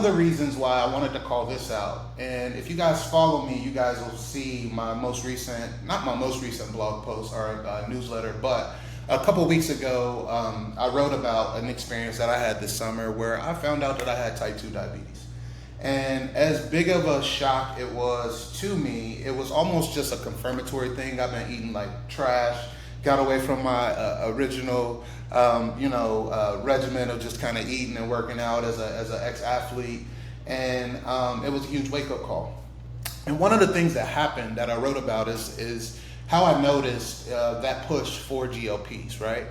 of the reasons why I wanted to call this out, and if you guys follow me, you guys will see my most recent, not my most recent blog post or newsletter, but a couple weeks ago, I wrote about an experience that I had this summer where I found out that I had type 2 diabetes. And as big of a shock it was to me, it was almost just a confirmatory thing. I've been eating like trash, got away from my original, regimen of just kind of eating and working out as an ex-athlete. And it was a huge wake-up call. And one of the things that happened that I wrote about is how I noticed that push for GLPs, right?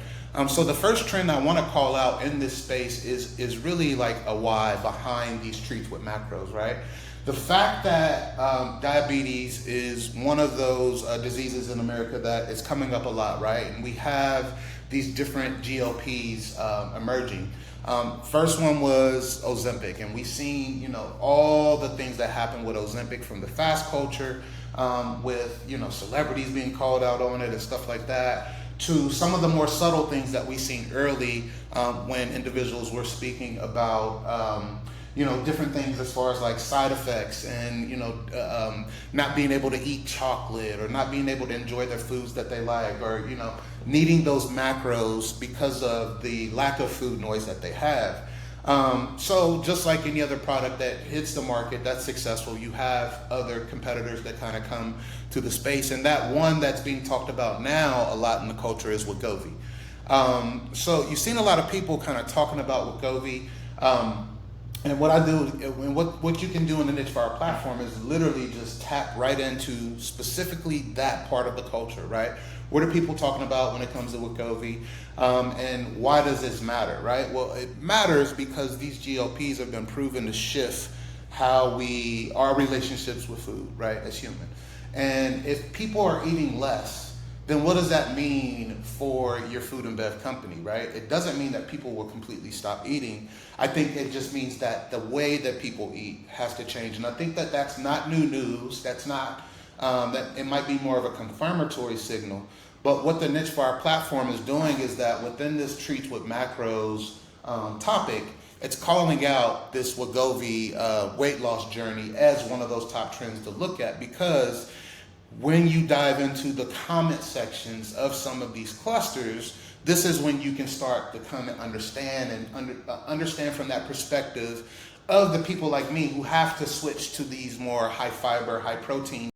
So the first trend I want to call out in this space is really like a why behind these treats with macros, right? The fact that diabetes is one of those diseases in America that is coming up a lot, right? And we have these different GLPs emerging. First one was Ozempic, and we've seen, all the things that happen with Ozempic from the fast culture, with, celebrities being called out on it and stuff like that, to some of the more subtle things that we've seen early when individuals were speaking about, different things as far as like side effects and, not being able to eat chocolate or not being able to enjoy their foods that they like, or, needing those macros because of the lack of food noise that they have. So just like any other product that hits the market that's successful, you have other competitors that kind of come to the space. And that one that's being talked about now a lot in the culture is Wegovy. So you've seen a lot of people kind of talking about Wegovy. And what I do, and what you can do in the Niche Fire platform is literally just tap right into specifically that part of the culture, right? What are people talking about when it comes to Wegovy? And why does this matter, right? Well, it matters because these GLPs have been proven to shift how our relationships with food, right, as human. And if people are eating less, then what does that mean for your food and bev company, right? It doesn't mean that people will completely stop eating. I think it just means that the way that people eat has to change. And I think that that's not new news. That's not, that it might be more of a confirmatory signal. But what the Niche Fire platform is doing is that within this treats with macros topic, it's calling out this Wegovy weight loss journey as one of those top trends to look at, because when you dive into the comment sections of some of these clusters, this is when you can start to come and understand understand from that perspective of the people like me who have to switch to these more high fiber, high protein